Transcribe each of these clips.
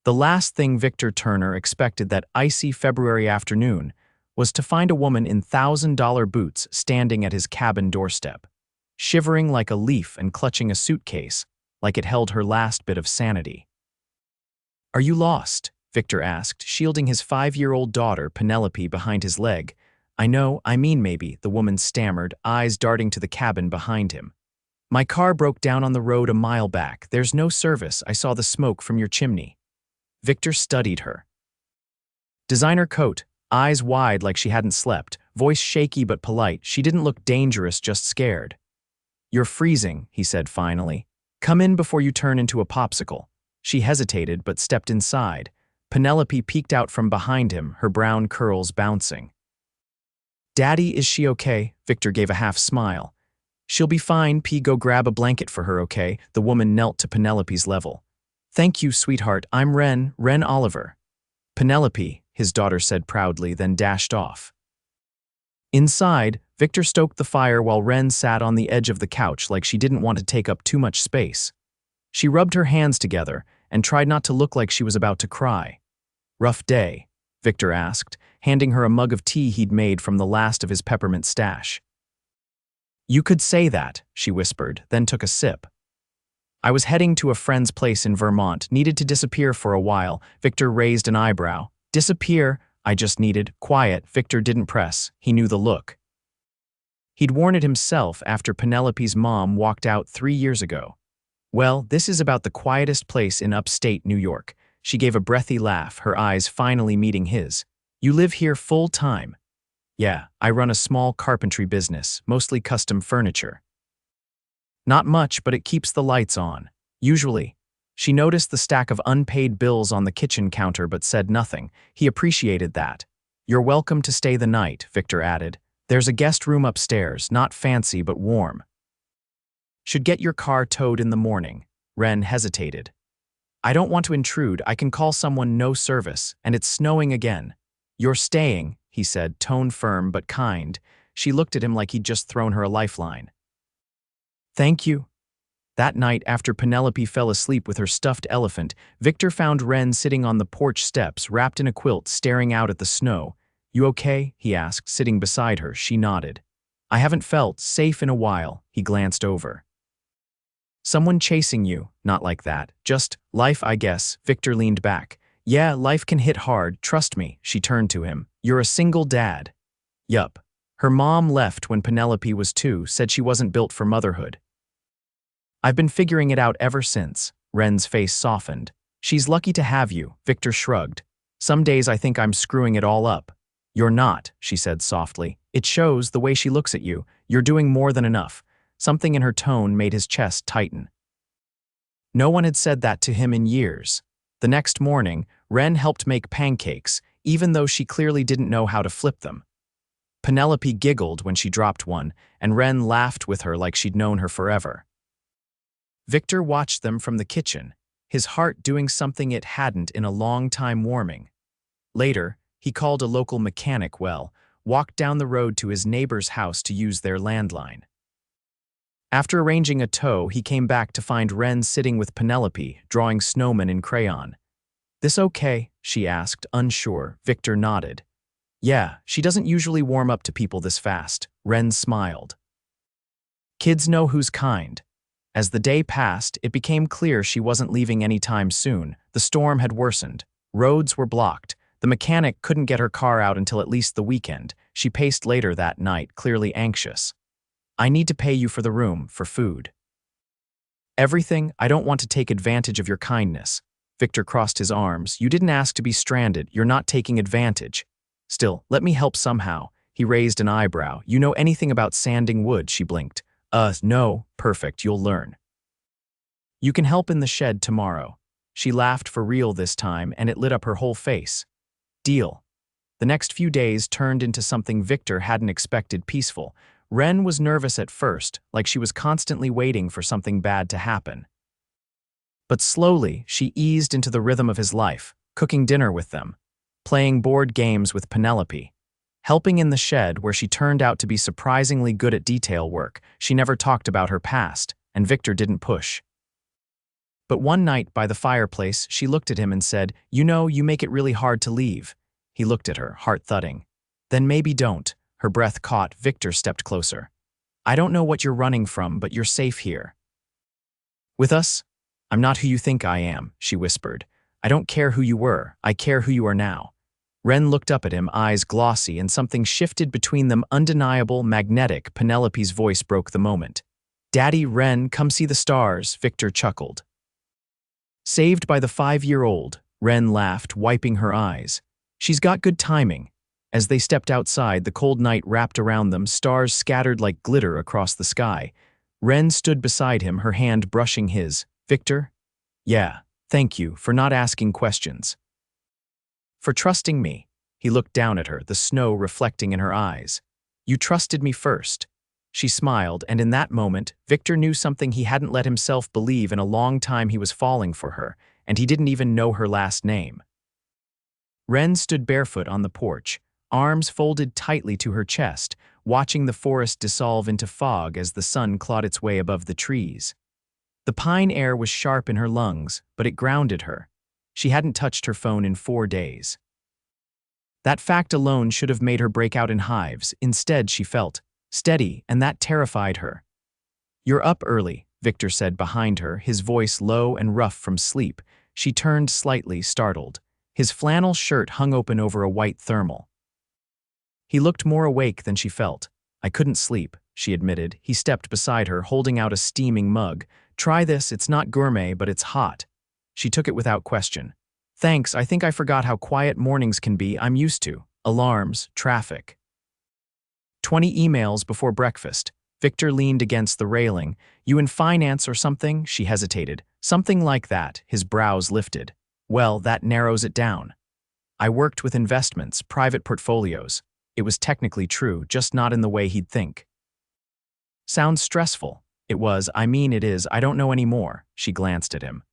The last thing Victor Turner expected that icy February afternoon was to find a woman in $1,000 boots standing at his cabin doorstep, shivering like a leaf and clutching a suitcase like it held her last bit of sanity. "Are you lost?" Victor asked, shielding his 5-year-old daughter, Penelope, behind his leg. I mean maybe," the woman stammered, eyes darting to the cabin behind him. "My car broke down on the road a mile back. There's no service. I saw the smoke from your chimney." Victor studied her. Designer coat, eyes wide like she hadn't slept, voice shaky but polite. She didn't look dangerous, just scared. "You're freezing," he said finally. "Come in before you turn into a popsicle." She hesitated but stepped inside. Penelope peeked out from behind him, her brown curls bouncing. "Daddy, is she okay?" Victor gave a half smile. "She'll be fine, P. Go grab a blanket for her, okay?" The woman knelt to Penelope's level. "Thank you, sweetheart. I'm Wren Oliver." "Penelope," his daughter said proudly, then dashed off. Inside, Victor stoked the fire while Wren sat on the edge of the couch like she didn't want to take up too much space. She rubbed her hands together and tried not to look like she was about to cry. "Rough day?" Victor asked, handing her a mug of tea he'd made from the last of his peppermint stash. "You could say that," she whispered, then took a sip. "I was heading to a friend's place in Vermont, needed to disappear for a while." Victor raised an eyebrow. "Disappear?" "I just needed quiet." Victor didn't press. He knew the look. He'd worn it himself after Penelope's mom walked out 3 years ago. "Well, this is about the quietest place in upstate New York." She gave a breathy laugh, her eyes finally meeting his. "You live here full-time?" "Yeah, I run a small carpentry business, mostly custom furniture." "Not much, but it keeps the lights on. Usually." She noticed the stack of unpaid bills on the kitchen counter but said nothing. He appreciated that. "You're welcome to stay the night," Victor added. "There's a guest room upstairs, not fancy but warm." "Should get your car towed in the morning." Wren hesitated. "I don't want to intrude. I can call someone. No service, and it's snowing again." "You're staying," he said, tone firm but kind. She looked at him like he'd just thrown her a lifeline. "Thank you." That night, after Penelope fell asleep with her stuffed elephant, Victor found Wren sitting on the porch steps, wrapped in a quilt, staring out at the snow. "You okay?" he asked, sitting beside her. She nodded. "I haven't felt safe in a while." He glanced over. "Someone chasing you?" "Not like that. Just life, I guess." Victor leaned back. "Yeah, life can hit hard, trust me." She turned to him. "You're a single dad." "Yup. Her mom left when Penelope was 2, said she wasn't built for motherhood. I've been figuring it out ever since." Wren's face softened. "She's lucky to have you." Victor shrugged. "Some days I think I'm screwing it all up." "You're not," she said softly. "It shows the way she looks at you. You're doing more than enough." Something in her tone made his chest tighten. No one had said that to him in years. The next morning, Wren helped make pancakes, even though she clearly didn't know how to flip them. Penelope giggled when she dropped one, and Wren laughed with her like she'd known her forever. Victor watched them from the kitchen, his heart doing something it hadn't in a long time, warming. Later, he called a local mechanic, walked down the road to his neighbor's house to use their landline. After arranging a tow, he came back to find Wren sitting with Penelope, drawing snowmen in crayon. "This okay?" she asked, unsure. Victor nodded. "Yeah, she doesn't usually warm up to people this fast." Wren smiled. "Kids know who's kind." As the day passed, it became clear she wasn't leaving anytime soon. The storm had worsened. Roads were blocked. The mechanic couldn't get her car out until at least the weekend. She paced later that night, clearly anxious. "I need to pay you for the room, for food." "Everything. I don't want to take advantage of your kindness." Victor crossed his arms. "You didn't ask to be stranded. You're not taking advantage." "Still, let me help somehow." He raised an eyebrow. "You know anything about sanding wood?" She blinked. No." "Perfect, you'll learn." "You can help in the shed tomorrow." She laughed for real this time, and it lit up her whole face. "Deal." The next few days turned into something Victor hadn't expected: peaceful. Wren was nervous at first, like she was constantly waiting for something bad to happen. But slowly, she eased into the rhythm of his life, cooking dinner with them, playing board games with Penelope, helping in the shed where she turned out to be surprisingly good at detail work. She never talked about her past, and Victor didn't push. But one night by the fireplace, she looked at him and said, "You know, you make it really hard to leave." He looked at her, heart thudding. "Then maybe don't." Her breath caught. Victor stepped closer. "I don't know what you're running from, but you're safe here. With us? I'm not who you think I am," she whispered. "I don't care who you were. I care who you are now." Wren looked up at him, eyes glossy, and something shifted between them, undeniable, magnetic. Penelope's voice broke the moment. "Daddy, Wren, come see the stars," Victor chuckled. Saved by the 5-year-old, Wren laughed, wiping her eyes. "She's got good timing." As they stepped outside, the cold night wrapped around them, stars scattered like glitter across the sky. Wren stood beside him, her hand brushing his. "Victor? Yeah, thank you for not asking questions. For trusting me." He looked down at her, the snow reflecting in her eyes. "You trusted me first." She smiled, and in that moment, Victor knew something he hadn't let himself believe in a long time. He was falling for her, and he didn't even know her last name. Wren stood barefoot on the porch, arms folded tightly to her chest, watching the forest dissolve into fog as the sun clawed its way above the trees. The pine air was sharp in her lungs, but it grounded her. She hadn't touched her phone in 4 days. That fact alone should have made her break out in hives. Instead, she felt steady, and that terrified her. "You're up early," Victor said behind her, his voice low and rough from sleep. She turned slightly, startled. His flannel shirt hung open over a white thermal. He looked more awake than she felt. "I couldn't sleep," she admitted. He stepped beside her, holding out a steaming mug. "Try this, it's not gourmet, but it's hot." She took it without question. "Thanks, I think I forgot how quiet mornings can be. I'm used to alarms, traffic." 20 emails before breakfast. Victor leaned against the railing. "You in finance or something?" She hesitated. "Something like that," his brows lifted. "Well, that narrows it down. I worked with investments, private portfolios." It was technically true, just not in the way he'd think. "Sounds stressful." It was. "I mean, it is. I don't know any more." She glanced at him.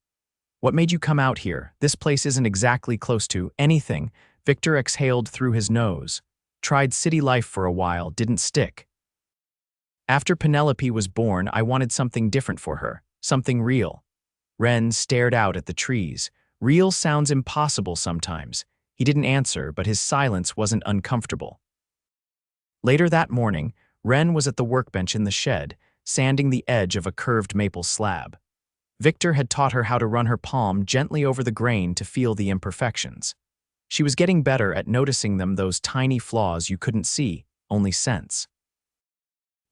"What made you come out here? This place isn't exactly close to anything." Victor exhaled through his nose. "Tried city life for a while, didn't stick. After Penelope was born, I wanted something different for her, something real." Wren stared out at the trees. Real sounds impossible sometimes. He didn't answer, but his silence wasn't uncomfortable. Later that morning, Wren was at the workbench in the shed, sanding the edge of a curved maple slab. Victor had taught her how to run her palm gently over the grain to feel the imperfections. She was getting better at noticing them, those tiny flaws you couldn't see, only sense.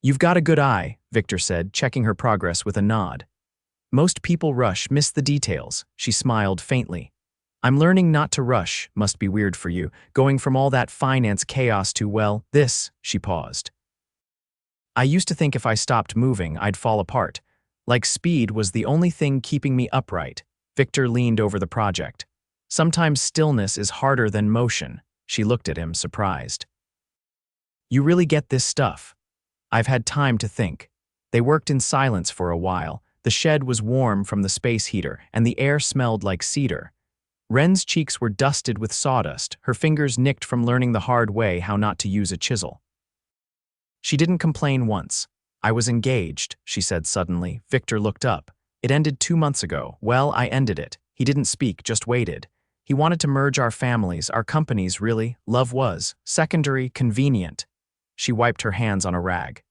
"You've got a good eye," Victor said, checking her progress with a nod. "Most people rush, miss the details." She smiled faintly. "I'm learning not to rush. Must be weird for you, going from all that finance chaos to, well, this." She paused. "I used to think if I stopped moving, I'd fall apart. Like speed was the only thing keeping me upright." Victor leaned over the project. "Sometimes stillness is harder than motion." She looked at him, surprised. "You really get this stuff." "I've had time to think." They worked in silence for a while. The shed was warm from the space heater, and the air smelled like cedar. Wren's cheeks were dusted with sawdust, her fingers nicked from learning the hard way how not to use a chisel. She didn't complain once. "I was engaged," she said suddenly. Victor looked up. "It ended 2 months ago." "Well, I ended it." He didn't speak, just waited. "He wanted to merge our families, our companies, really. Love was secondary, convenient." She wiped her hands on a rag.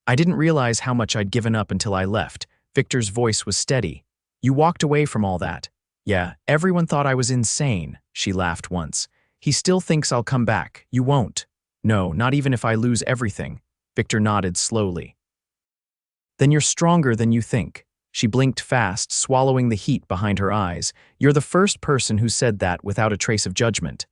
"I didn't realize how much I'd given up until I left." Victor's voice was steady. "You walked away from all that." "Yeah, everyone thought I was insane." She laughed once. "He still thinks I'll come back." "You won't." "No, not even if I lose everything." Victor nodded slowly. "Then you're stronger than you think." She blinked fast, swallowing the heat behind her eyes. "You're the first person who said that without a trace of judgment."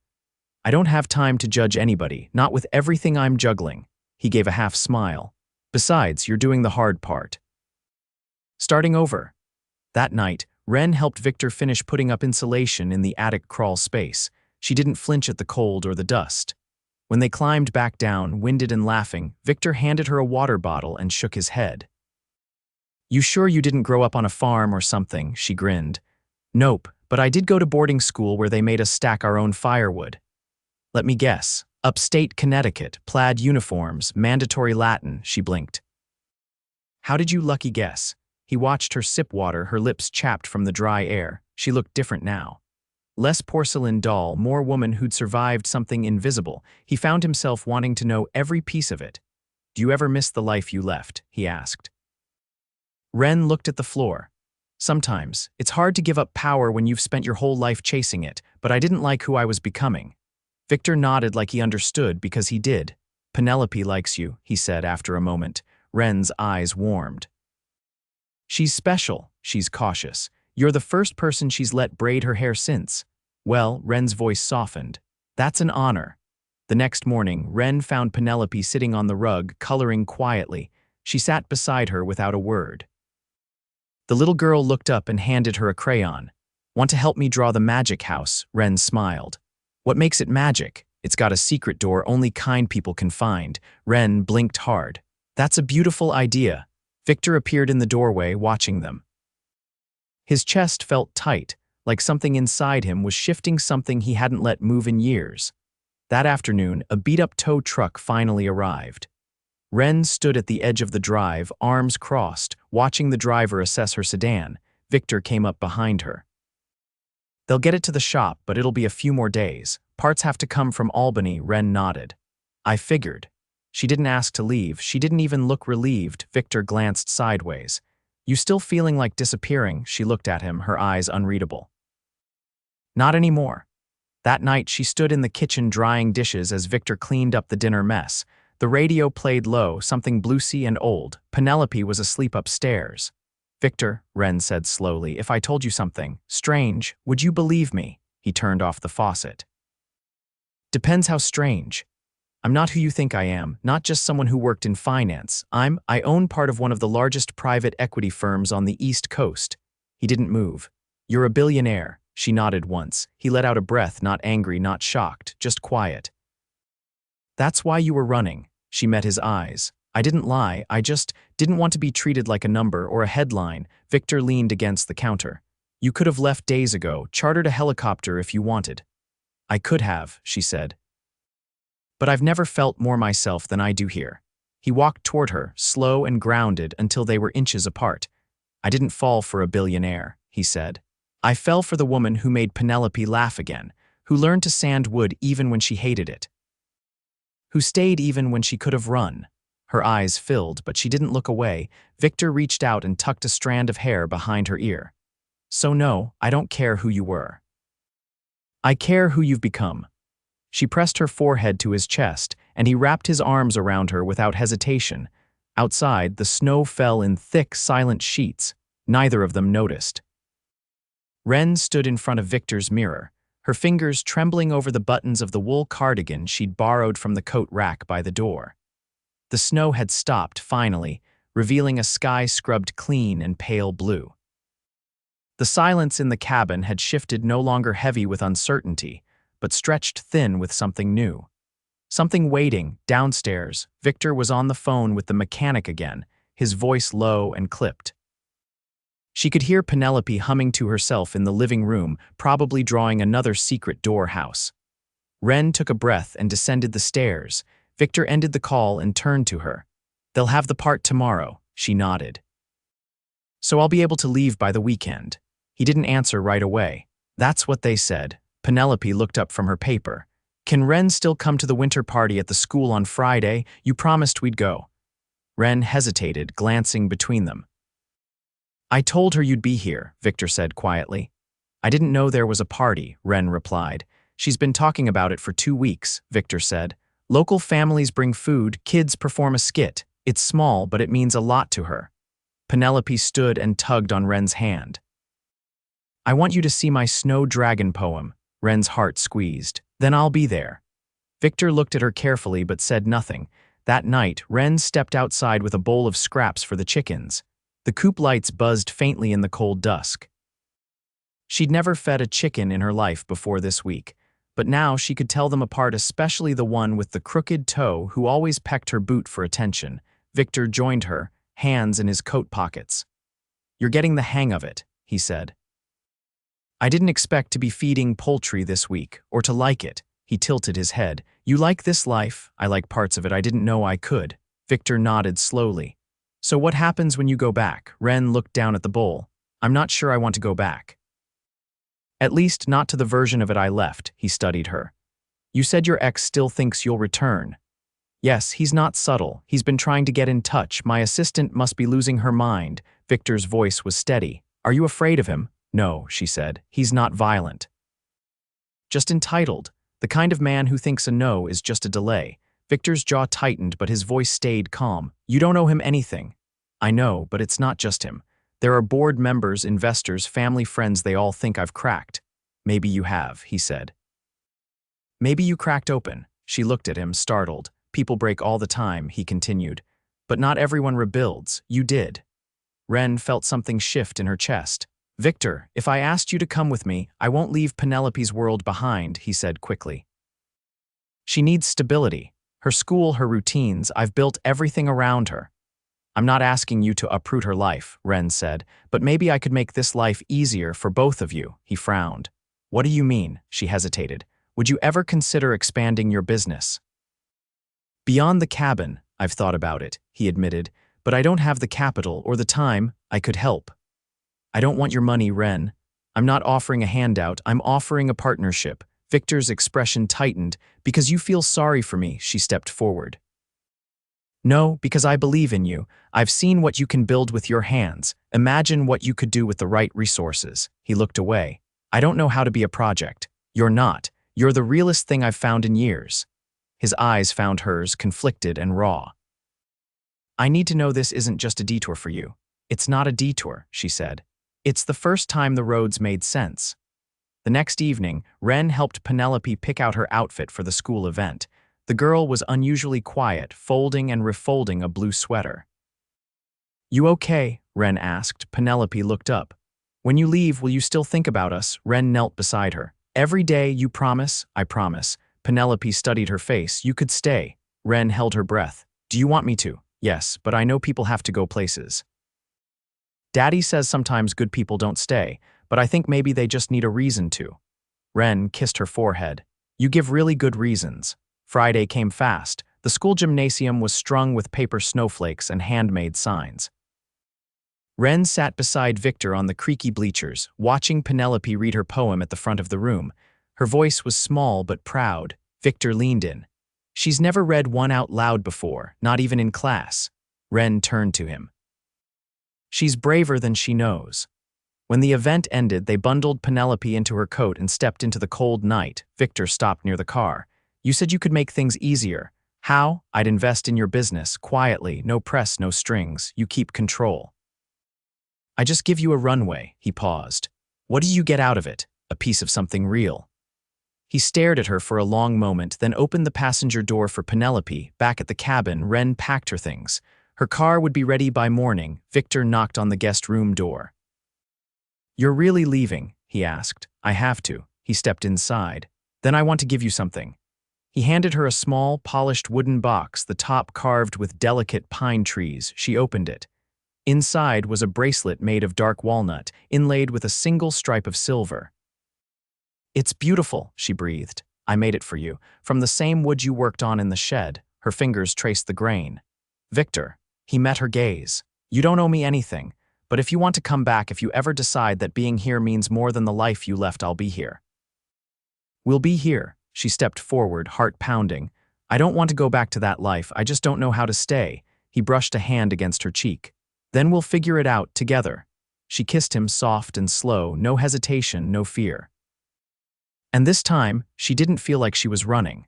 "I don't have time to judge anybody, not with everything I'm juggling." He gave a half smile. "Besides, you're doing the hard part. Starting over." That night, Wren helped Victor finish putting up insulation in the attic crawl space. She didn't flinch at the cold or the dust. When they climbed back down, winded and laughing, Victor handed her a water bottle and shook his head. "You sure you didn't grow up on a farm or something?" She grinned. "Nope, but I did go to boarding school where they made us stack our own firewood." "Let me guess. Upstate Connecticut, plaid uniforms, mandatory Latin." She blinked. "How did you lucky guess?" He watched her sip water, her lips chapped from the dry air. She looked different now. Less porcelain doll, more woman who'd survived something invisible. He found himself wanting to know every piece of it. "Do you ever miss the life you left?" he asked. Wren looked at the floor. "Sometimes. It's hard to give up power when you've spent your whole life chasing it, but I didn't like who I was becoming." Victor nodded like he understood, because he did. "Penelope likes you," he said after a moment. Wren's eyes warmed. "She's special," she's cautious. "You're the first person she's let braid her hair since." "Well," Wren's voice softened. "That's an honor." The next morning, Wren found Penelope sitting on the rug, coloring quietly. She sat beside her without a word. The little girl looked up and handed her a crayon. "Want to help me draw the magic house?" Wren smiled. "What makes it magic?" "It's got a secret door only kind people can find." Wren blinked hard. "That's a beautiful idea." Victor appeared in the doorway, watching them. His chest felt tight, like something inside him was shifting, something he hadn't let move in years. That afternoon, a beat-up tow truck finally arrived. Wren stood at the edge of the drive, arms crossed, watching the driver assess her sedan. Victor came up behind her. "They'll get it to the shop, but it'll be a few more days. Parts have to come from Albany." Wren nodded. "I figured." She didn't ask to leave. She didn't even look relieved. Victor glanced sideways. "You still feeling like disappearing?" She looked at him, her eyes unreadable. "Not anymore." That night, she stood in the kitchen drying dishes as Victor cleaned up the dinner mess. The radio played low, something bluesy and old. Penelope was asleep upstairs. "Victor," Wren said slowly, "if I told you something strange, would you believe me?" He turned off the faucet. "Depends how strange. I'm not who you think I am, not just someone who worked in finance. I own part of one of the largest private equity firms on the East Coast." He didn't move. "You're a billionaire." She nodded once. He let out a breath, not angry, not shocked, just quiet. "That's why you were running." She met his eyes. "I didn't lie, I just didn't want to be treated like a number or a headline." Victor leaned against the counter. "You could have left days ago, chartered a helicopter if you wanted." "I could have," she said. "But I've never felt more myself than I do here." He walked toward her, slow and grounded, until they were inches apart. "I didn't fall for a billionaire," he said. "I fell for the woman who made Penelope laugh again, who learned to sand wood even when she hated it, who stayed even when she could have run." Her eyes filled, but she didn't look away. Victor reached out and tucked a strand of hair behind her ear. "So no, I don't care who you were. I care who you've become." She pressed her forehead to his chest, and he wrapped his arms around her without hesitation. Outside, the snow fell in thick, silent sheets. Neither of them noticed. Wren stood in front of Victor's mirror, her fingers trembling over the buttons of the wool cardigan she'd borrowed from the coat rack by the door. The snow had stopped, finally, revealing a sky scrubbed clean and pale blue. The silence in the cabin had shifted, no longer heavy with uncertainty, but stretched thin with something new. Something waiting, downstairs. Victor was on the phone with the mechanic again, his voice low and clipped. She could hear Penelope humming to herself in the living room, probably drawing another secret door house. Wren took a breath and descended the stairs. Victor ended the call and turned to her. "They'll have the part tomorrow," she nodded. "So I'll be able to leave by the weekend." He didn't answer right away. "That's what they said." Penelope looked up from her paper. "Can Wren still come to the winter party at the school on Friday? You promised we'd go." Wren hesitated, glancing between them. "I told her you'd be here," Victor said quietly. "I didn't know there was a party," Wren replied. "She's been talking about it for 2 weeks," Victor said. "Local families bring food, kids perform a skit. It's small, but it means a lot to her." Penelope stood and tugged on Wren's hand. "I want you to see my Snow Dragon poem." Wren's heart squeezed. "Then I'll be there." Victor looked at her carefully but said nothing. That night, Wren stepped outside with a bowl of scraps for the chickens. The coop lights buzzed faintly in the cold dusk. She'd never fed a chicken in her life before this week, but now she could tell them apart, especially the one with the crooked toe who always pecked her boot for attention. Victor joined her, hands in his coat pockets. "You're getting the hang of it," he said. "I didn't expect to be feeding poultry this week, or to like it." He tilted his head. "You like this life?" "I like parts of it. I didn't know I could." Victor nodded slowly. So what happens when you go back? Wren looked down at the bowl. I'm not sure I want to go back. At least not to the version of it I left, he studied her. You said your ex still thinks you'll return. Yes, he's not subtle. He's been trying to get in touch. My assistant must be losing her mind. Victor's voice was steady. Are you afraid of him? No, she said. He's not violent. Just entitled. The kind of man who thinks a no is just a delay. Victor's jaw tightened, but his voice stayed calm. You don't owe him anything. I know, but it's not just him. There are board members, investors, family, friends. They all think I've cracked. Maybe you have, he said. Maybe you cracked open. She looked at him, startled. People break all the time, he continued. But not everyone rebuilds. You did. Wren felt something shift in her chest. Victor, if I asked you to come with me, I won't leave Penelope's world behind, he said quickly. She needs stability. Her school, her routines, I've built everything around her. I'm not asking you to uproot her life, Wren said, but maybe I could make this life easier for both of you, he frowned. What do you mean? She hesitated. Would you ever consider expanding your business? Beyond the cabin, I've thought about it, he admitted, but I don't have the capital or the time. I could help. I don't want your money, Wren. I'm not offering a handout, I'm offering a partnership. Victor's expression tightened. Because you feel sorry for me, she stepped forward. No, because I believe in you. I've seen what you can build with your hands. Imagine what you could do with the right resources. He looked away. I don't know how to be a project. You're not. You're the realest thing I've found in years. His eyes found hers, conflicted and raw. I need to know this isn't just a detour for you. It's not a detour, she said. It's the first time the roads made sense. The next evening, Wren helped Penelope pick out her outfit for the school event. The girl was unusually quiet, folding and refolding a blue sweater. You okay? Wren asked. Penelope looked up. When you leave, will you still think about us? Wren knelt beside her. Every day, you promise? I promise. Penelope studied her face. You could stay. Wren held her breath. Do you want me to? Yes, but I know people have to go places. Daddy says sometimes good people don't stay, but I think maybe they just need a reason to. Wren kissed her forehead. You give really good reasons. Friday came fast. The school gymnasium was strung with paper snowflakes and handmade signs. Wren sat beside Victor on the creaky bleachers, watching Penelope read her poem at the front of the room. Her voice was small but proud. Victor leaned in. She's never read one out loud before, not even in class. Wren turned to him. She's braver than she knows. When the event ended, they bundled Penelope into her coat and stepped into the cold night. Victor stopped near the car. You said you could make things easier. How? I'd invest in your business, quietly, no press, no strings. You keep control. I just give you a runway, he paused. What do you get out of it? A piece of something real. He stared at her for a long moment, then opened the passenger door for Penelope. Back at the cabin, Wren packed her things. Her car would be ready by morning. Victor knocked on the guest room door. You're really leaving? He asked. I have to. He stepped inside. Then I want to give you something. He handed her a small, polished wooden box, the top carved with delicate pine trees. She opened it. Inside was a bracelet made of dark walnut, inlaid with a single stripe of silver. It's beautiful, she breathed. I made it for you, from the same wood you worked on in the shed. Her fingers traced the grain. Victor. He met her gaze. You don't owe me anything, but if you want to come back, if you ever decide that being here means more than the life you left, I'll be here. We'll be here. She stepped forward, heart pounding. I don't want to go back to that life, I just don't know how to stay. He brushed a hand against her cheek. Then we'll figure it out, together. She kissed him soft and slow, no hesitation, no fear. And this time, she didn't feel like she was running.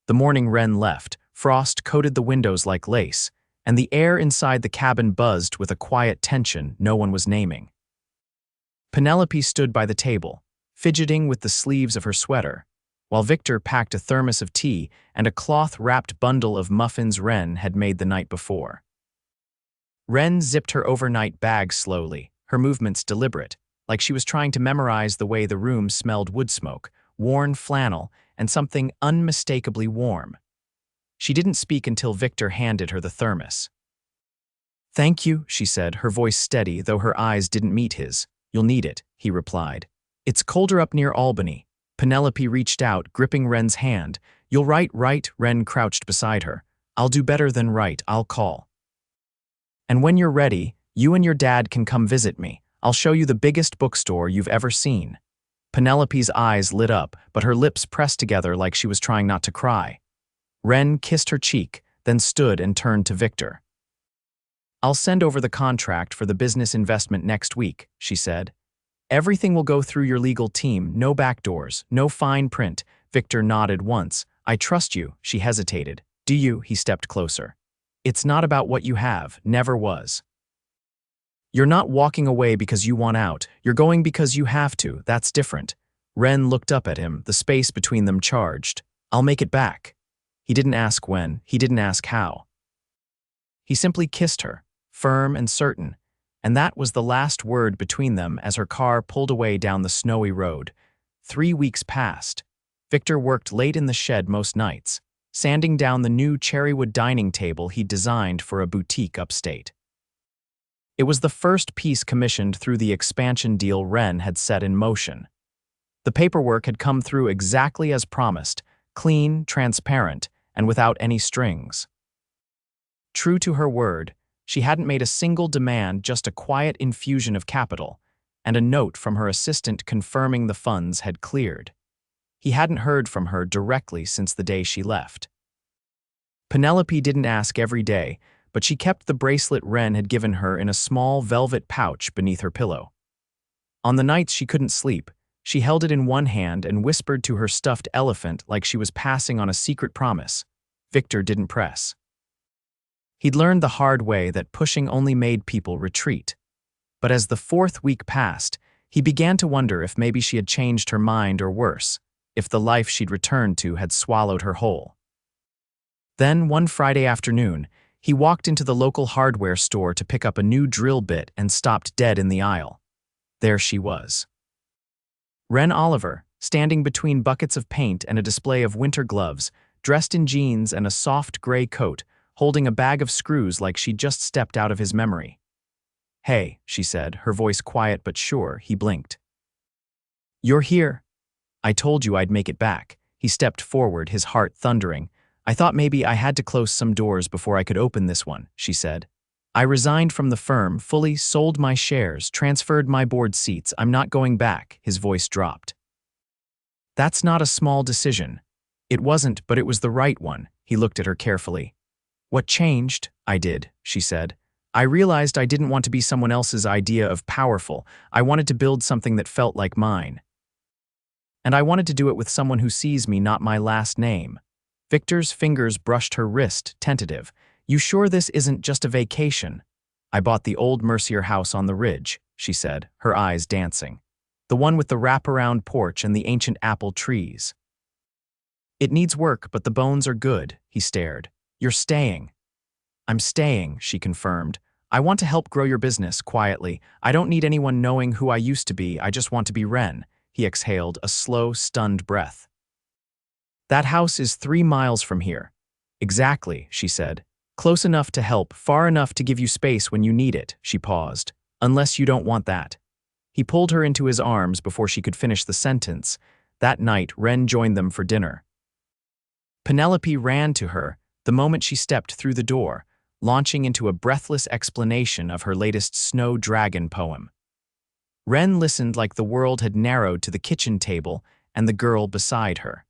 The morning Wren left, frost coated the windows like lace, and the air inside the cabin buzzed with a quiet tension no one was naming. Penelope stood by the table, fidgeting with the sleeves of her sweater, while Victor packed a thermos of tea and a cloth-wrapped bundle of muffins Wren had made the night before. Wren zipped her overnight bag slowly, her movements deliberate, like she was trying to memorize the way the room smelled wood smoke, worn flannel, and something unmistakably warm. She didn't speak until Victor handed her the thermos. Thank you, she said, her voice steady, though her eyes didn't meet his. You'll need it, he replied. It's colder up near Albany. Penelope reached out, gripping Wren's hand. You'll write, right? Wren crouched beside her. I'll do better than write, I'll call. And when you're ready, you and your dad can come visit me. I'll show you the biggest bookstore you've ever seen." Penelope's eyes lit up, but her lips pressed together like she was trying not to cry. Wren kissed her cheek, then stood and turned to Victor. "I'll send over the contract for the business investment next week," she said. "Everything will go through your legal team, no backdoors, no fine print." Victor nodded once. "I trust you," she hesitated. "Do you?" He stepped closer. "It's not about what you have, never was. You're not walking away because you want out, you're going because you have to, that's different." Wren looked up at him, the space between them charged. "I'll make it back." He didn't ask when, he didn't ask how. He simply kissed her, firm and certain, and that was the last word between them as her car pulled away down the snowy road. 3 weeks passed. Victor worked late in the shed most nights, sanding down the new cherrywood dining table he'd designed for a boutique upstate. It was the first piece commissioned through the expansion deal Wren had set in motion. The paperwork had come through exactly as promised, clean, transparent, and without any strings. True to her word, she hadn't made a single demand, just a quiet infusion of capital, and a note from her assistant confirming the funds had cleared. He hadn't heard from her directly since the day she left. Penelope didn't ask every day, but she kept the bracelet Wren had given her in a small velvet pouch beneath her pillow. On the nights she couldn't sleep, she held it in one hand and whispered to her stuffed elephant like she was passing on a secret promise. Victor didn't press. He'd learned the hard way that pushing only made people retreat. But as the 4th week passed, he began to wonder if maybe she had changed her mind, or worse, if the life she'd returned to had swallowed her whole. Then, one Friday afternoon, he walked into the local hardware store to pick up a new drill bit and stopped dead in the aisle. There she was. Wren Oliver, standing between buckets of paint and a display of winter gloves, dressed in jeans and a soft gray coat, holding a bag of screws like she'd just stepped out of his memory. "Hey," she said, her voice quiet but sure. He blinked. "You're here. I told you I'd make it back." He stepped forward, his heart thundering. "I thought maybe I had to close some doors before I could open this one," she said. "I resigned from the firm, fully sold my shares, transferred my board seats. I'm not going back." His voice dropped. "That's not a small decision." It wasn't, but it was the right one. He looked at her carefully. "What changed?" "I did," she said. "I realized I didn't want to be someone else's idea of powerful. I wanted to build something that felt like mine. And I wanted to do it with someone who sees me, not my last name." Victor's fingers brushed her wrist, tentative. "You sure this isn't just a vacation?" "I bought the old Mercier house on the ridge," she said, her eyes dancing. "The one with the wraparound porch and the ancient apple trees. It needs work, but the bones are good." He stared. "You're staying." "I'm staying," she confirmed. "I want to help grow your business quietly. I don't need anyone knowing who I used to be. I just want to be Wren." He exhaled, a slow, stunned breath. "That house is 3 miles from here." "Exactly," she said. "Close enough to help, far enough to give you space when you need it." She paused. "Unless you don't want that." He pulled her into his arms before she could finish the sentence. That night, Wren joined them for dinner. Penelope ran to her the moment she stepped through the door, launching into a breathless explanation of her latest snow dragon poem. Wren listened like the world had narrowed to the kitchen table and the girl beside her.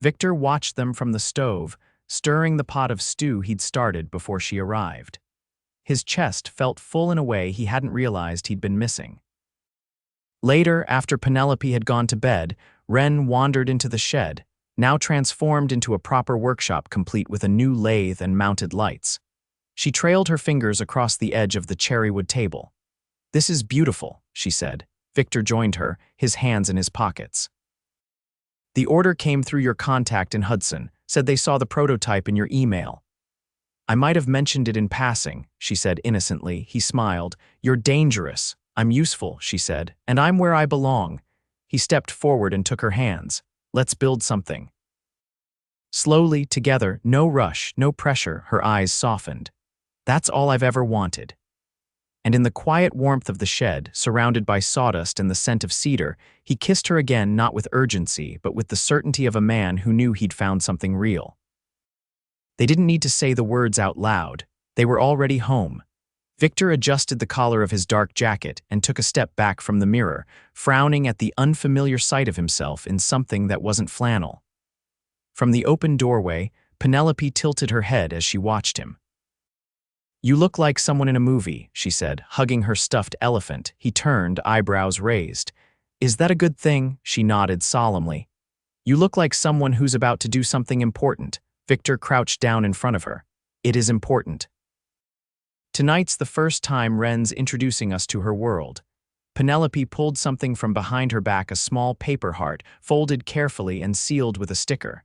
Victor watched them from the stove, stirring the pot of stew he'd started before she arrived. His chest felt full in a way he hadn't realized he'd been missing. Later, after Penelope had gone to bed, Wren wandered into the shed, now transformed into a proper workshop complete with a new lathe and mounted lights. She trailed her fingers across the edge of the cherrywood table. "This is beautiful," she said. Victor joined her, his hands in his pockets. "The order came through your contact in Hudson, said they saw the prototype in your email." "I might have mentioned it in passing," she said innocently. He smiled. "You're dangerous." "I'm useful," she said, "and I'm where I belong." He stepped forward and took her hands. "Let's build something." Slowly, together, no rush, no pressure, her eyes softened. "That's all I've ever wanted." And in the quiet warmth of the shed, surrounded by sawdust and the scent of cedar, he kissed her again, not with urgency, but with the certainty of a man who knew he'd found something real. They didn't need to say the words out loud. They were already home. Victor adjusted the collar of his dark jacket and took a step back from the mirror, frowning at the unfamiliar sight of himself in something that wasn't flannel. From the open doorway, Penelope tilted her head as she watched him. "You look like someone in a movie," she said, hugging her stuffed elephant. He turned, eyebrows raised. "Is that a good thing?" She nodded solemnly. "You look like someone who's about to do something important." Victor crouched down in front of her. "It is important. Tonight's the first time Wren's introducing us to her world." Penelope pulled something from behind her back, a small paper heart, folded carefully and sealed with a sticker.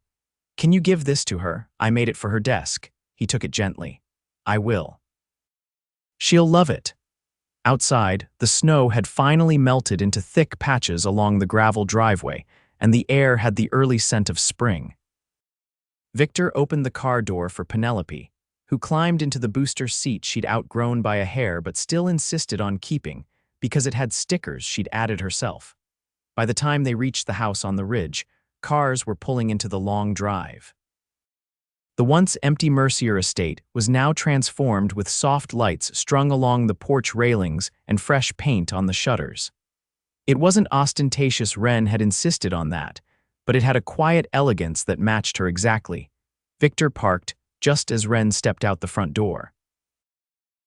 "Can you give this to her? I made it for her desk." He took it gently. "I will. She'll love it." Outside, the snow had finally melted into thick patches along the gravel driveway, and the air had the early scent of spring. Victor opened the car door for Penelope, who climbed into the booster seat she'd outgrown by a hair but still insisted on keeping because it had stickers she'd added herself. By the time they reached the house on the ridge, cars were pulling into the long drive. The once empty Mercier estate was now transformed with soft lights strung along the porch railings and fresh paint on the shutters. It wasn't ostentatious. Wren had insisted on that, but it had a quiet elegance that matched her exactly. Victor parked just as Wren stepped out the front door.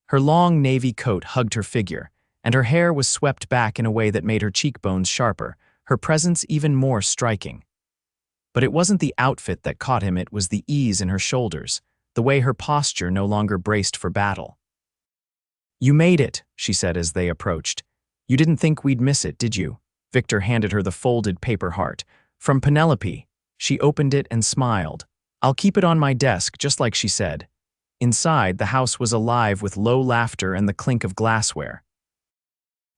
Her long navy coat hugged her figure, and her hair was swept back in a way that made her cheekbones sharper, her presence even more striking. But it wasn't the outfit that caught him, it was the ease in her shoulders, the way her posture no longer braced for battle. "You made it," she said as they approached. "You didn't think we'd miss it, did you?" Victor handed her the folded paper heart. "From Penelope." She opened it and smiled. "I'll keep it on my desk, just like she said." Inside, the house was alive with low laughter and the clink of glassware.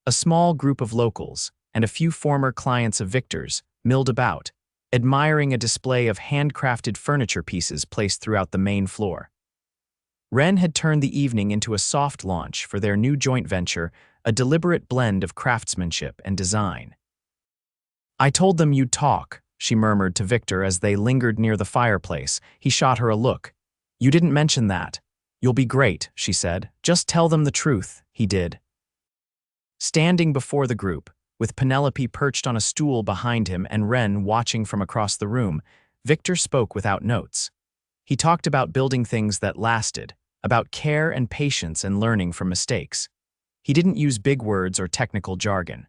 A small group of locals, and a few former clients of Victor's, milled about, admiring a display of handcrafted furniture pieces placed throughout the main floor. Wren had turned the evening into a soft launch for their new joint venture, a deliberate blend of craftsmanship and design. "I told them you'd talk," she murmured to Victor as they lingered near the fireplace. He shot her a look. "You didn't mention that." "You'll be great," she said. "Just tell them the truth." He did. Standing before the group, with Penelope perched on a stool behind him and Wren watching from across the room, Victor spoke without notes. He talked about building things that lasted, about care and patience and learning from mistakes. He didn't use big words or technical jargon.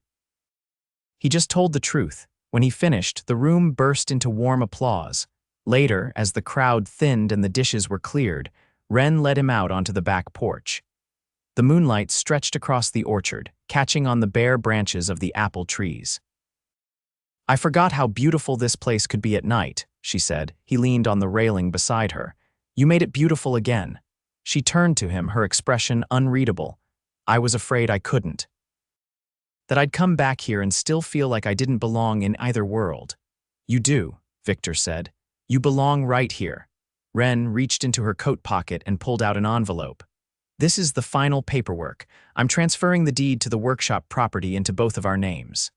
He just told the truth. When he finished, the room burst into warm applause. Later, as the crowd thinned and the dishes were cleared, Wren led him out onto the back porch. The moonlight stretched across the orchard, catching on the bare branches of the apple trees. "I forgot how beautiful this place could be at night," she said. He leaned on the railing beside her. "You made it beautiful again." She turned to him, her expression unreadable. "I was afraid I couldn't. That I'd come back here and still feel like I didn't belong in either world." "You do," Victor said. "You belong right here." Wren reached into her coat pocket and pulled out an envelope. "This is the final paperwork. I'm transferring the deed to the workshop property into both of our names."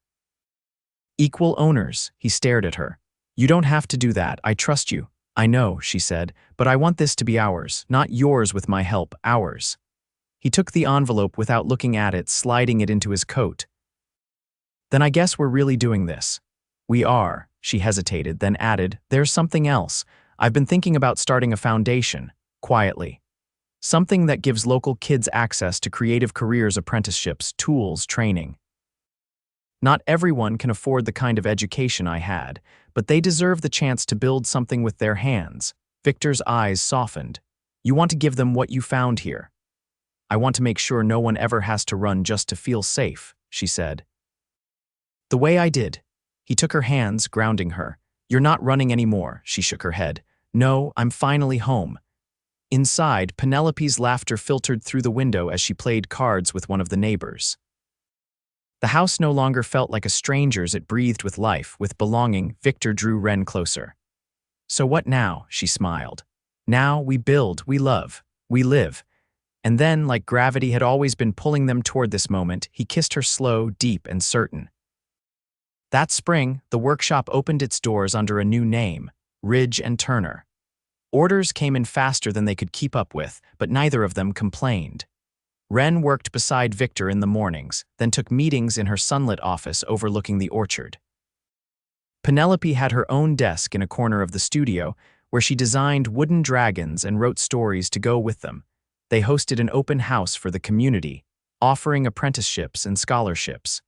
"Equal owners," he stared at her. "You don't have to do that. I trust you." "I know," she said, "but I want this to be ours, not yours with my help, ours." He took the envelope without looking at it, sliding it into his coat. "Then I guess we're really doing this." "We are," she hesitated, then added, "There's something else. I've been thinking about starting a foundation, quietly. Something that gives local kids access to creative careers, apprenticeships, tools, training. Not everyone can afford the kind of education I had, but they deserve the chance to build something with their hands." Victor's eyes softened. "You want to give them what you found here." "I want to make sure no one ever has to run just to feel safe," she said. "The way I did." He took her hands, grounding her. "You're not running anymore," she shook her head. "No, I'm finally home." Inside, Penelope's laughter filtered through the window as she played cards with one of the neighbors. The house no longer felt like a stranger's, it breathed with life, with belonging. Victor drew Wren closer. "So what now?" she smiled. "Now we build, we love, we live." And then, like gravity had always been pulling them toward this moment, he kissed her slow, deep, and certain. That spring, the workshop opened its doors under a new name, Ridge and Turner. Orders came in faster than they could keep up with, but neither of them complained. Wren worked beside Victor in the mornings, then took meetings in her sunlit office overlooking the orchard. Penelope had her own desk in a corner of the studio, where she designed wooden dragons and wrote stories to go with them. They hosted an open house for the community, offering apprenticeships and scholarships.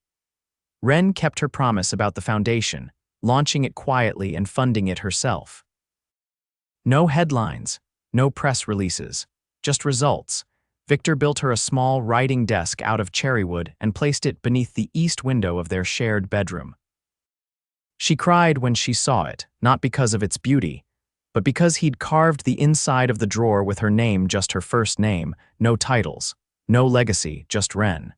Wren kept her promise about the foundation, launching it quietly and funding it herself. No headlines, no press releases, just results. Victor built her a small writing desk out of cherrywood and placed it beneath the east window of their shared bedroom. She cried when she saw it, not because of its beauty, but because he'd carved the inside of the drawer with her name, just her first name, no titles, no legacy, just Wren.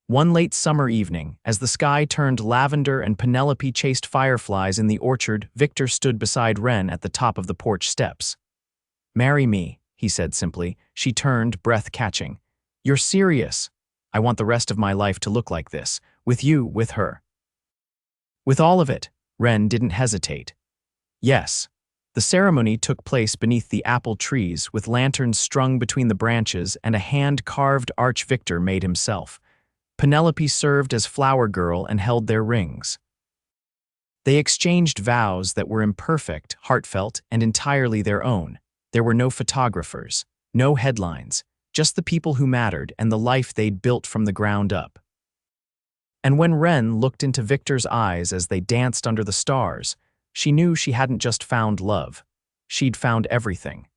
One late summer evening, as the sky turned lavender and Penelope chased fireflies in the orchard, Victor stood beside Wren at the top of the porch steps. "Marry me," he said simply. She turned, breath catching. "You're serious? I want the rest of my life to look like this, with you, with her." With all of it, Wren didn't hesitate. Yes. The ceremony took place beneath the apple trees, with lanterns strung between the branches and a hand-carved arch Victor made himself. Penelope served as flower girl and held their rings. They exchanged vows that were imperfect, heartfelt, and entirely their own. There were no photographers, no headlines, just the people who mattered and the life they'd built from the ground up. And when Wren looked into Victor's eyes as they danced under the stars, she knew she hadn't just found love. She'd found everything.